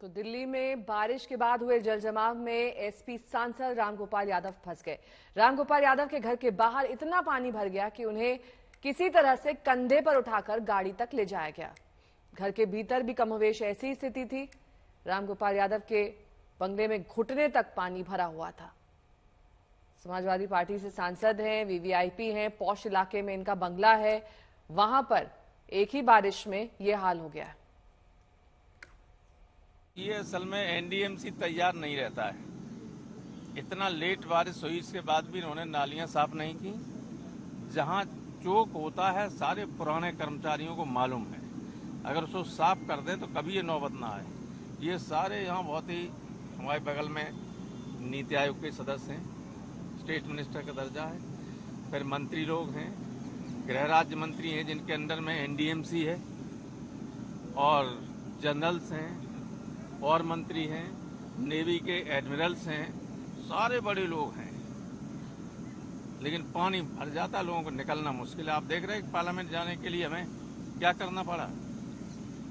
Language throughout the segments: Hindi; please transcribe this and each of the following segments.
तो दिल्ली में बारिश के बाद हुए जलजमाव में एसपी सांसद रामगोपाल यादव फंस गए। रामगोपाल यादव के घर के बाहर इतना पानी भर गया कि उन्हें किसी तरह से कंधे पर उठाकर गाड़ी तक ले जाया गया। घर के भीतर भी कमोवेश ऐसी स्थिति थी। रामगोपाल यादव के बंगले में घुटने तक पानी भरा हुआ था। समाजवादी पार्टी से सांसद हैं, वीवीआईपी हैं, पॉश इलाके में इनका बंगला है, वहां पर एक ही बारिश में यह हाल हो गया है। ये असल में एनडीएमसी तैयार नहीं रहता है। इतना लेट बारिश हुई, इसके बाद भी इन्होंने नालियां साफ नहीं की। जहां चोक होता है सारे पुराने कर्मचारियों को मालूम है, अगर उसको साफ कर दें तो कभी ये नौबत ना आए। ये सारे यहाँ बहुत ही हमारे बगल में नीति आयोग के सदस्य हैं, स्टेट मिनिस्टर का दर्जा है, फिर मंत्री लोग हैं, गृह राज्य मंत्री हैं जिनके अंडर में एनडीएमसी है, और जनरल्स हैं और मंत्री हैं, नेवी के एडमिरल्स हैं, सारे बड़े लोग हैं। लेकिन पानी भर जाता, लोगों को निकलना मुश्किल है। आप देख रहे हैं पार्लियामेंट जाने के लिए हमें क्या करना पड़ा,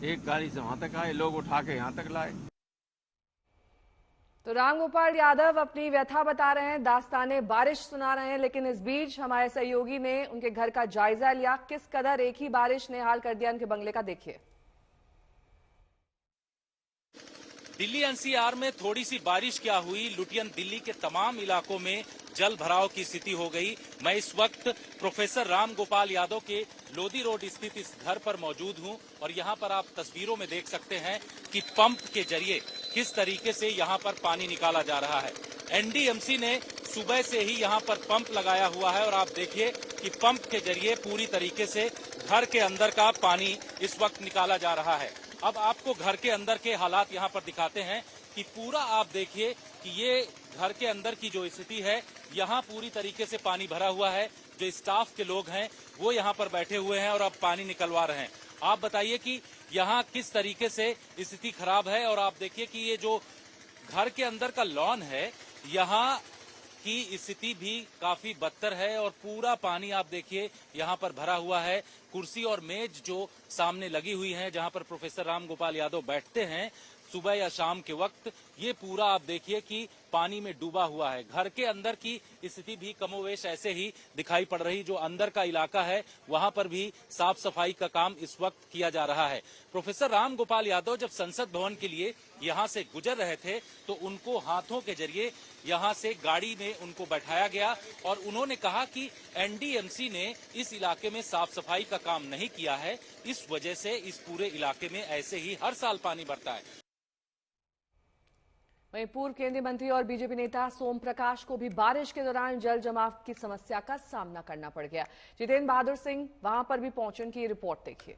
एक गाड़ी से वहां तक आए, लोग उठा के यहां तक लाए। तो रामगोपाल यादव अपनी व्यथा बता रहे हैं, दास्ताने बारिश सुना रहे हैं, लेकिन इस बीच हमारे सहयोगी ने उनके घर का जायजा लिया। किस कदर एक ही बारिश ने हाल कर दिया उनके बंगले का, देखिए। दिल्ली एनसीआर में थोड़ी सी बारिश क्या हुई, लुटियन दिल्ली के तमाम इलाकों में जल भराव की स्थिति हो गई। मैं इस वक्त प्रोफेसर रामगोपाल यादव के लोधी रोड स्थित इस घर पर मौजूद हूं और यहां पर आप तस्वीरों में देख सकते हैं कि पंप के जरिए किस तरीके से यहां पर पानी निकाला जा रहा है। एनडीएमसी ने सुबह से ही यहां पर पंप लगाया हुआ है और आप देखिए कि पंप के जरिए पूरी तरीके से घर के अंदर का पानी इस वक्त निकाला जा रहा है। अब आपको घर के अंदर के हालात यहां पर दिखाते हैं कि पूरा आप देखिए कि ये घर के अंदर की जो स्थिति है, यहां पूरी तरीके से पानी भरा हुआ है। जो स्टाफ के लोग हैं वो यहां पर बैठे हुए हैं और अब पानी निकलवा रहे हैं। आप बताइए कि यहां किस तरीके से स्थिति खराब है। और आप देखिए कि ये जो घर के अंदर का लॉन है, यहाँ की स्थिति भी काफी बदतर है और पूरा पानी आप देखिए यहाँ पर भरा हुआ है। कुर्सी और मेज जो सामने लगी हुई हैं, जहाँ पर प्रोफेसर रामगोपाल यादव बैठते हैं सुबह या शाम के वक्त, ये पूरा आप देखिए कि पानी में डूबा हुआ है। घर के अंदर की स्थिति भी कमोवेश ऐसे ही दिखाई पड़ रही। जो अंदर का इलाका है वहां पर भी साफ सफाई का काम इस वक्त किया जा रहा है। प्रोफेसर रामगोपाल यादव जब संसद भवन के लिए यहां से गुजर रहे थे तो उनको हाथों के जरिए यहां से गाड़ी में उनको बैठाया गया और उन्होंने कहा कि एनडीएमसी ने इस इलाके में साफ सफाई का काम नहीं किया है, इस वजह से इस पूरे इलाके में ऐसे ही हर साल पानी भरता है। वहीं पूर्व केंद्रीय मंत्री और बीजेपी नेता सोम प्रकाश को भी बारिश के दौरान जल जमाव की समस्या का सामना करना पड़ गया। जितेंद्र बहादुर सिंह वहां पर भी पहुंचे, उनकी रिपोर्ट देखिए।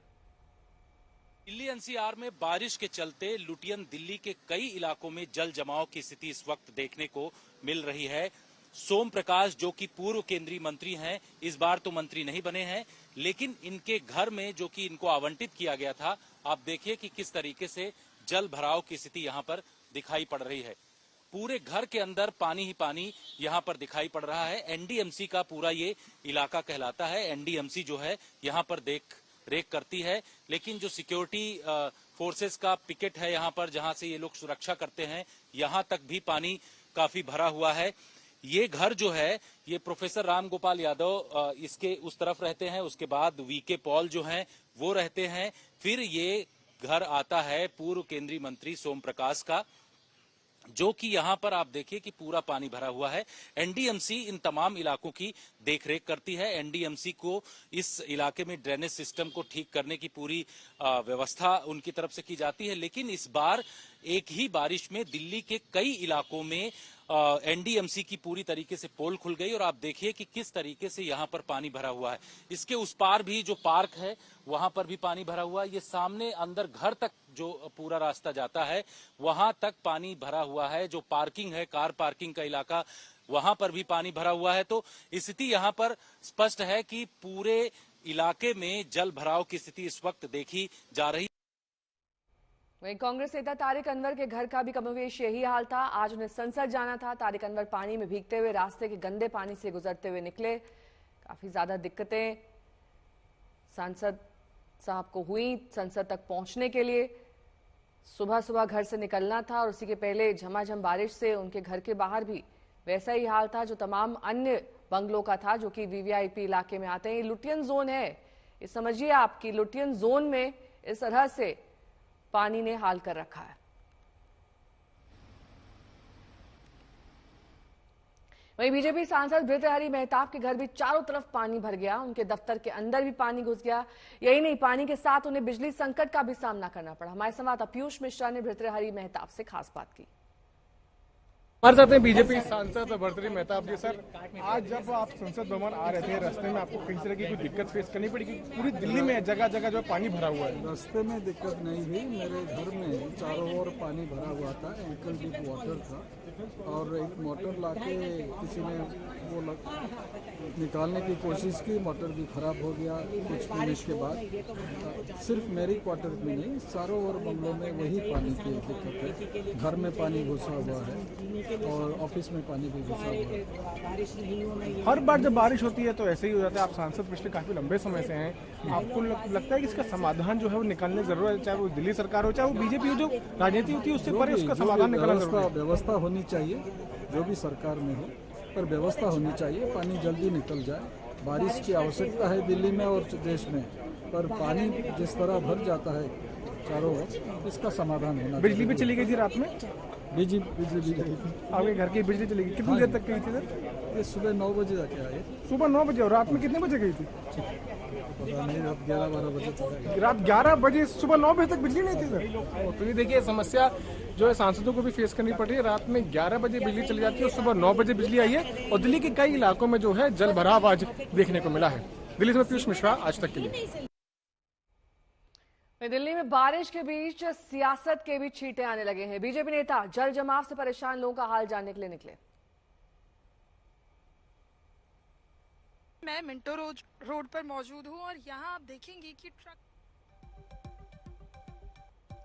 दिल्ली एनसीआर में बारिश के चलते लुटियन दिल्ली के कई इलाकों में जल जमाव की स्थिति इस वक्त देखने को मिल रही है। सोम प्रकाश जो कि पूर्व केंद्रीय मंत्री हैं, इस बार तो मंत्री नहीं बने हैं, लेकिन इनके घर में जो कि इनको आवंटित किया गया था, आप देखिए कि किस तरीके से जल भराव की स्थिति यहाँ पर दिखाई पड़ रही है। पूरे घर के अंदर पानी ही पानी यहाँ पर दिखाई पड़ रहा है। एनडीएमसी का पूरा ये इलाका कहलाता है। एनडीएमसी जो है यहाँ पर देख रेख करती है, लेकिन जो सिक्योरिटी फोर्सेस का पिकेट है यहाँ पर, जहाँ से ये लोग सुरक्षा करते हैं, यहाँ तक भी पानी काफी भरा हुआ है। ये घर जो है, ये प्रोफेसर रामगोपाल यादव इसके उस तरफ रहते हैं, उसके बाद वीके पॉल जो हैं वो रहते हैं, फिर ये घर आता है पूर्व केंद्रीय मंत्री सोम प्रकाश का, जो कि यहां पर आप देखिए कि पूरा पानी भरा हुआ है। एनडीएमसी इन तमाम इलाकों की देखरेख करती है। एनडीएमसी को इस इलाके में ड्रेनेज सिस्टम को ठीक करने की पूरी व्यवस्था उनकी तरफ से की जाती है। लेकिन इस बार एक ही बारिश में दिल्ली के कई इलाकों में एनडीएमसी की पूरी तरीके से पोल खुल गई और आप देखिए कि किस तरीके से यहाँ पर पानी भरा हुआ है। इसके उस पार भी जो पार्क है वहां पर भी पानी भरा हुआ है। ये सामने अंदर घर तक जो पूरा रास्ता जाता है वहां तक पानी भरा हुआ है। जो पार्किंग है, कार पार्किंग का इलाका, वहां पर भी पानी भरा हुआ है। तो स्थिति यहाँ पर स्पष्ट है कि पूरे इलाके में जल भराव की स्थिति इस वक्त देखी जा रही। वहीं कांग्रेस नेता तारिक अनवर के घर का भी कमोवेश यही हाल था। आज उन्हें संसद जाना था। तारिक अनवर पानी में भीगते हुए रास्ते के गंदे पानी से गुजरते हुए निकले। काफी ज्यादा दिक्कतें सांसद साहब को हुई संसद तक पहुंचने के लिए। सुबह सुबह घर से निकलना था और उसी के पहले झमाझम बारिश से उनके घर के बाहर भी वैसा ही हाल था जो तमाम अन्य बंगलों का था जो कि वीवीआईपी इलाके में आते हैं। ये लुटियन जोन है, ये समझिए आपकी लुटियन जोन में इस तरह से पानी ने हाल कर रखा है। वहीं बीजेपी सांसद भृतृहरि मेहताब के घर भी चारों तरफ पानी भर गया, उनके दफ्तर के अंदर भी पानी घुस गया। यही नहीं, पानी के साथ उन्हें बिजली संकट का भी सामना करना पड़ा। हमारे संवाददाता पीयूष मिश्रा ने भृतृहरि मेहताब से खास बात की। हमारे साथ हैं बीजेपी सांसद भर्तृहरि मेहताब जी। सर, आज जब आप संसद भवन आ रहे थे, रास्ते में आपको किसी तरह की कोई दिक्कत फेस करनी पड़ी? पूरी दिल्ली में जगह जगह जो पानी भरा हुआ है। रास्ते में दिक्कत नहीं हुई, मेरे घर में चारों ओर पानी भरा हुआ था, एंकल डीप वाटर था और एक मोटर लाके किसी ने वो निकालने की कोशिश की, मोटर भी खराब हो गया कुछ मिनट के बाद। सिर्फ मेरी क्वार्टर में नहीं, चारों ओर बंगलों में वही पानी की दिक्कत है। घर में पानी घुसा हुआ है और ऑफिस में पानी भी घुसा हुआ है। हर बार जब बारिश होती है तो ऐसे ही हो जाता है। आप सांसद पिछले काफी लंबे समय से हैं, आपको लगता है कि इसका समाधान जो है वो निकालने जरूर है, चाहे वो दिल्ली सरकार हो चाहे वो बीजेपी हो, जो राजनीति होती है उससे परे उसका समाधान निकालना जरूरी है। व्यवस्था होनी चाहिए, जो भी सरकार में हो, पर व्यवस्था होनी चाहिए, पानी जल्दी निकल जाए। बारिश की आवश्यकता है दिल्ली में और देश में, पर पानी जिस तरह भर जाता है चारों ओर, इसका समाधान होना। बिजली भी चली गई थी रात में? बिजली भी गई थी। आपके घर की बिजली चली गई, कितनी देर तक गई थी सर? ये सुबह 9 बजे जाके आए। सुबह 9 बजे। और रात में कितने बजे गई थी? पता नहीं, रात 11-12 बजे तक। रात 11 बजे, सुबह 9 बजे तक बिजली नहीं थी सर? तो ये देखिए समस्या जो है सांसदों को भी फेस करनी पड़ रही है। रात में 11 बजे बिजली चली जाती है और सुबह 9 बजे बिजली आई है और दिल्ली के कई इलाकों में जो है जल भराव आज देखने को मिला है। दिल्ली से पीयूष मिश्रा, आज तक के लिए। दिल्ली में बारिश के बीच सियासत के भी छींटे आने लगे हैं। बीजेपी नेता जल जमाव से परेशान लोगों का हाल जानने के लिए निकले। मैं मिंटो रोड पर मौजूद हूं और यहां आप देखेंगे कि ट्रक।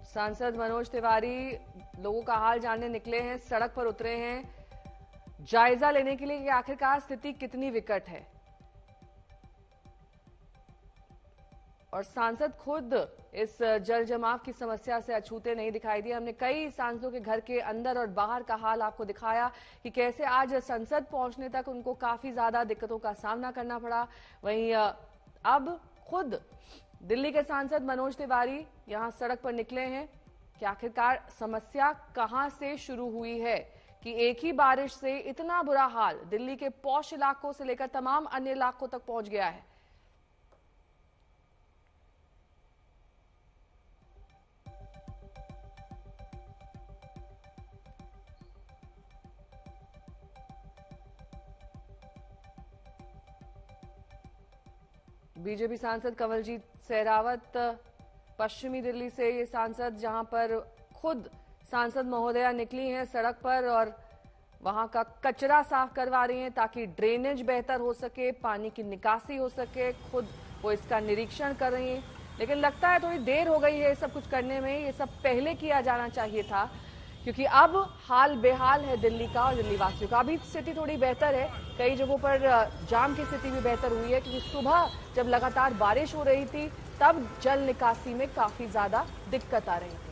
सांसद मनोज तिवारी लोगों का हाल जानने निकले हैं, सड़क पर उतरे हैं जायजा लेने के लिए कि आखिरकार स्थिति कितनी विकट है। और सांसद खुद इस जल जमाव की समस्या से अछूते नहीं दिखाई दिए। हमने कई सांसदों के घर के अंदर और बाहर का हाल आपको दिखाया कि कैसे आज संसद पहुंचने तक उनको काफी ज्यादा दिक्कतों का सामना करना पड़ा। वहीं अब खुद दिल्ली के सांसद मनोज तिवारी यहां सड़क पर निकले हैं कि आखिरकार समस्या कहां से शुरू हुई है कि एक ही बारिश से इतना बुरा हाल दिल्ली के पॉश इलाकों से लेकर तमाम अन्य इलाकों तक पहुंच गया है। बीजेपी सांसद कंवलजीत सहरावत पश्चिमी दिल्ली से ये सांसद, जहां पर खुद सांसद महोदया निकली हैं सड़क पर और वहां का कचरा साफ करवा रही हैं ताकि ड्रेनेज बेहतर हो सके, पानी की निकासी हो सके। खुद वो इसका निरीक्षण कर रही हैं, लेकिन लगता है थोड़ी देर हो गई है सब कुछ करने में। ये सब पहले किया जाना चाहिए था क्योंकि अब हाल बेहाल है दिल्ली का और दिल्ली वासियों का। अभी स्थिति थोड़ी बेहतर है, कई जगहों पर जाम की स्थिति भी बेहतर हुई है क्योंकि सुबह जब लगातार बारिश हो रही थी तब जल निकासी में काफी ज्यादा दिक्कत आ रही थी।